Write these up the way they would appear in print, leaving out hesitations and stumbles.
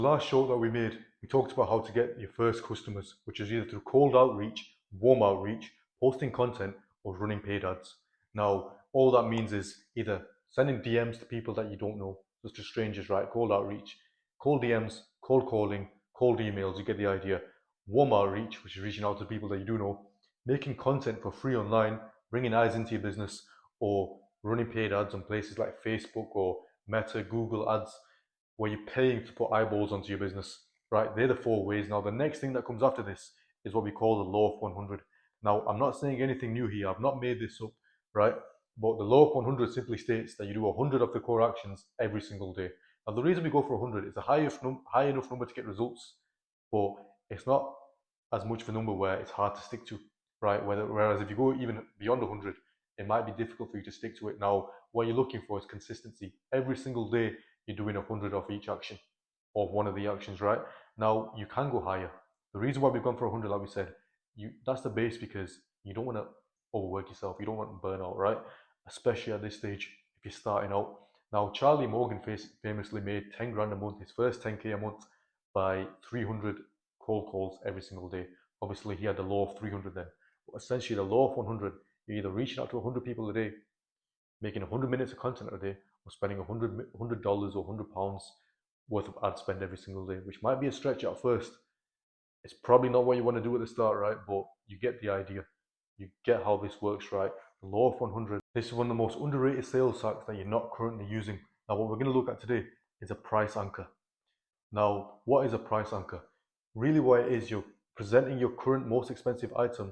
The last show that we made, we talked about how to get your first customers, which is either through cold outreach, warm outreach, posting content, or running paid ads. Now, all that means is either sending DMs to people that you don't know, just to strangers, right? Cold outreach, cold DMs, cold calling, cold emails, you get the idea. Warm outreach, which is reaching out to people that you do know, making content for free online, bringing eyes into your business, or running paid ads on places like Facebook or Meta, Google ads, where you're paying to put eyeballs onto your business, right? They're the four ways. Now, the next thing that comes after this is what we call the law of 100. Now, I'm not saying anything new here. I've not made this up, right? But the law of 100 simply states that you do 100 of the core actions every single day. Now, the reason we go for 100 is a high enough number to get results, but it's not as much of a number where it's hard to stick to, right? Whereas if you go even beyond 100, it might be difficult for you to stick to it. Now, what you're looking for is consistency. Every single day, you're doing 100 of each action, or one of the actions, right? Now, you can go higher. The reason why we've gone for 100, like we said, that's the base because you don't want to overwork yourself. You don't want to burn out, right? Especially at this stage if you're starting out. Now, Charlie Morgan famously made 10 grand a month, his first 10K a month, by 300 cold calls every single day. Obviously, he had the law of 300 then. But essentially, the law of 100, you're either reaching out to 100 people a day, making 100 minutes of content a day, or spending $100 or £100 worth of ad spend every single day, which might be a stretch at first. It's probably not what you want to do at the start, right? But you get the idea. You get how this works, right? The law of 100. This is one of the most underrated sales hacks that you're not currently using. Now, what we're going to look at today is a price anchor. Now, what is a price anchor? Really, what it is, you're presenting your current most expensive item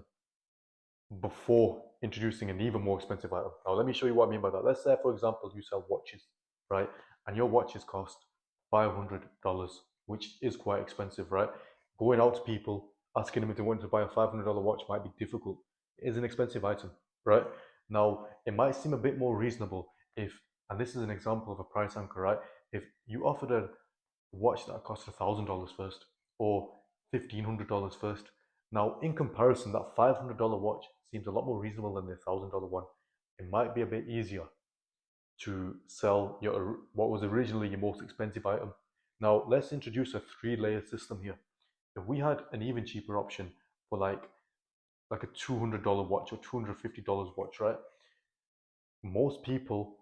before introducing an even more expensive item. Now, let me show you what I mean by that. Let's say, for example, you sell watches, right? And your watches cost $500, which is quite expensive, right? Going out to people, asking them if they want to buy a $500 watch might be difficult. It is an expensive item, right? Now, it might seem a bit more reasonable if, and this is an example of a price anchor, right? If you offered a watch that cost $1,000 first, or $1,500 first. Now, in comparison, that $500 watch seems a lot more reasonable than the $1,000 one. It might be a bit easier to sell what was originally your most expensive item. Now, let's introduce a three-layer system here. If we had an even cheaper option for like a $200 watch or $250 watch, right? Most people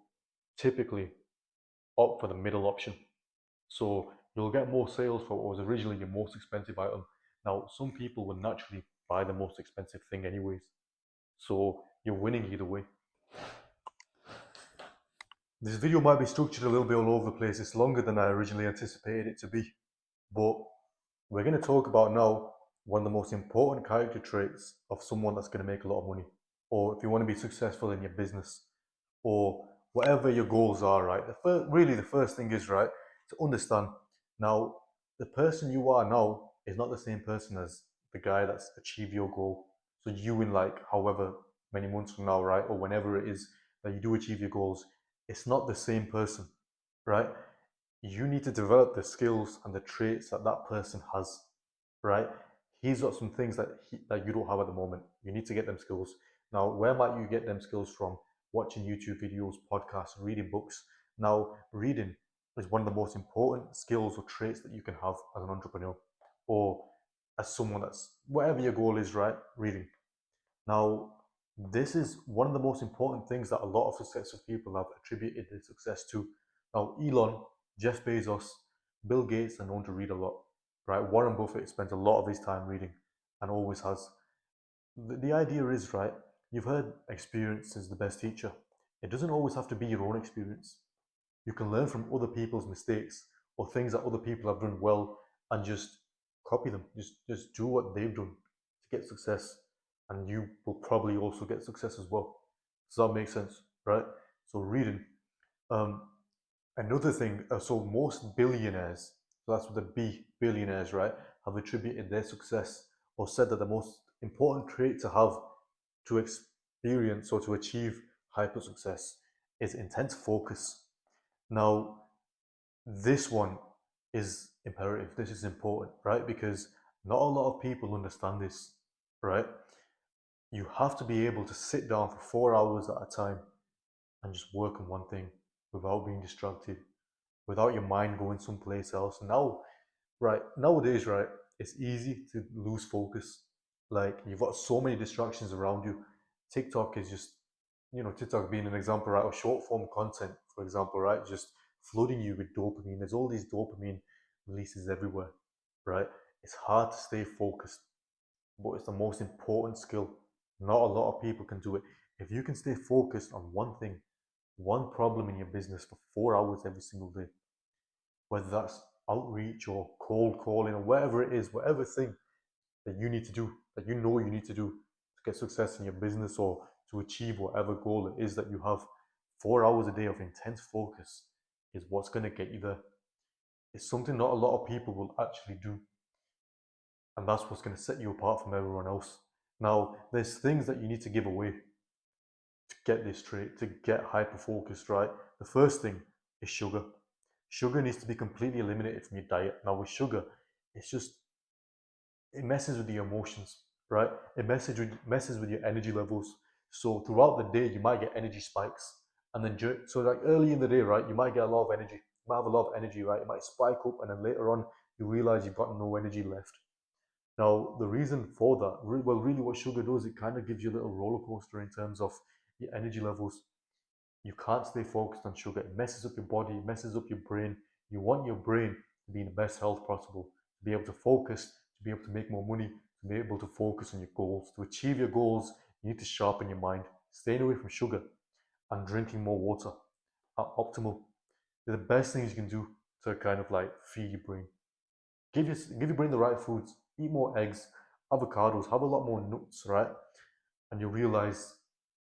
typically opt for the middle option. So you'll get more sales for what was originally your most expensive item. Now, some people will naturally buy the most expensive thing anyways. So you're winning either way. This video might be structured a little bit all over the place. It's longer than I originally anticipated it to be. But we're going to talk about now one of the most important character traits of someone that's going to make a lot of money. Or if you want to be successful in your business, or whatever your goals are, right? The first thing is, right, to understand now the person you are now is not the same person as the guy that's achieved your goal. So you in like however many months from now, right, or whenever it is that you do achieve your goals, it's not the same person, right? You need to develop the skills and the traits that that person has, right? He's got some things that you don't have at the moment. You need to get them skills. Now, where might you get them skills from? Watching YouTube videos, podcasts, reading books. Now, reading is one of the most important skills or traits that you can have as an entrepreneur or as someone that's whatever your goal is, right? Reading. Now, this is one of the most important things that a lot of successful people have attributed their success to. Now, Elon, Jeff Bezos, Bill Gates are known to read a lot, right? Warren Buffett spends a lot of his time reading and always has. The idea is, right, you've heard experience is the best teacher. It doesn't always have to be your own experience. You can learn from other people's mistakes or things that other people have done well and just copy them. Just do what they've done to get success, and you will probably also get success as well. Does that make sense, right? So reading. Um, Another thing, so most billionaires, so that's with the B, billionaires, right, have attributed their success or said that the most important trait to have to experience or to achieve hyper success is intense focus. Now, this one is imperative. This is important, right? Because not a lot of people understand this, right? You have to be able to sit down for 4 hours at a time and just work on one thing without being distracted, without your mind going someplace else. Now, Right, nowadays, right, it's easy to lose focus. Like, you've got so many distractions around you. TikTok is just, TikTok being an example, right, or short form content, for example, right, just flooding you with dopamine. There's all these dopamine releases everywhere, right? It's hard to stay focused, but it's the most important skill. Not a lot of people can do it. If you can stay focused on one thing, one problem in your business for 4 hours every single day, whether that's outreach or cold calling or whatever it is, whatever thing that you need to do, that you know you need to do to get success in your business or to achieve whatever goal it is that you have, 4 hours a day of intense focus is what's going to get you there. It's something not a lot of people will actually do. And that's what's going to set you apart from everyone else. Now, there's things that you need to give away to get this trait, to get hyper focused, right? The first thing is sugar. Sugar needs to be completely eliminated from your diet. Now, with sugar, it's just, it messes with your emotions, right? It messes with your energy levels. So throughout the day, you might get energy spikes, and then so like early in the day, right, you might get a lot of energy. You might have a lot of energy, right? It might spike up, and then later on, you realize you've got no energy left. Now, the reason for that, well, really, what sugar does, it kind of gives you a little roller coaster in terms of your energy levels. You can't stay focused on sugar. It messes up your body, it messes up your brain. You want your brain to be in the best health possible, to be able to focus, to be able to make more money, to be able to focus on your goals. To achieve your goals, you need to sharpen your mind. Staying away from sugar and drinking more water are optimal. They're the best things you can do to kind of like feed your brain. Give your brain the right foods. Eat more eggs, avocados, have a lot more nuts, right? And you'll realize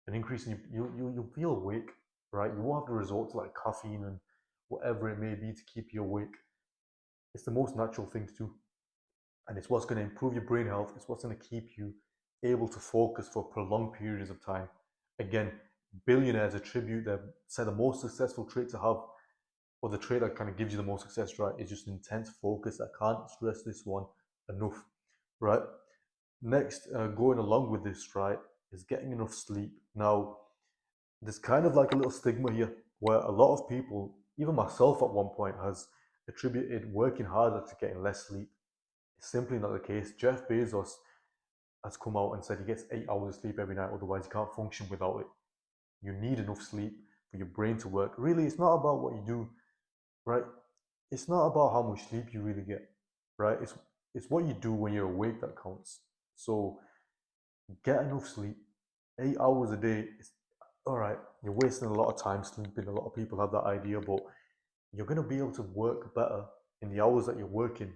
an increase in you'll feel awake, right? You won't have to resort to like caffeine and whatever it may be to keep you awake. It's the most natural thing to do, and it's what's going to improve your brain health. It's what's going to keep you able to focus for prolonged periods of time. Again, billionaires attribute their say the most successful trait to have, or the trait that kind of gives you the most success, right, is just intense focus. I can't stress this one enough, right? Next, going along with this, right, is getting enough sleep. Now, there's kind of like a little stigma here where a lot of people, even myself at one point, has attributed working harder to getting less sleep. It's simply not the case. Jeff Bezos has come out and said he gets 8 hours of sleep every night, otherwise he can't function without it. You need enough sleep for your brain to work. Really, it's not about what you do, right? It's not about how much sleep you really get, right? It's what you do when you're awake that counts. So get enough sleep. 8 hours a day is all right. You're wasting a lot of time sleeping. A lot of people have that idea, but you're going to be able to work better in the hours that you're working.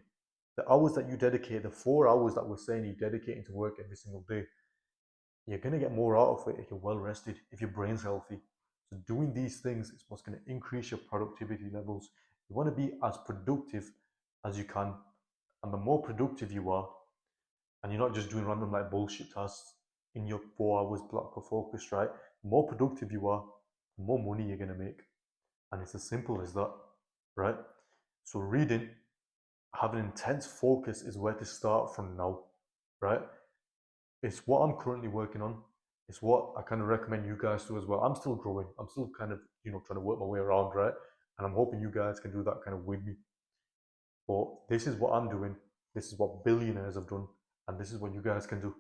The hours that you dedicate, the 4 hours that we're saying you're dedicating to work every single day, you're going to get more out of it if you're well rested, if your brain's healthy. So, doing these things is what's going to increase your productivity levels. You want to be as productive as you can. And the more productive you are, and you're not just doing random like bullshit tasks in your 4 hours block of focus, right? The more productive you are, the more money you're gonna make. And it's as simple as that, right? So reading, having intense focus is where to start from now, right? It's what I'm currently working on. It's what I kind of recommend you guys do as well. I'm still growing. I'm still kind of, trying to work my way around, right? And I'm hoping you guys can do that kind of with me. But this is what I'm doing. This is what billionaires have done. And this is what you guys can do.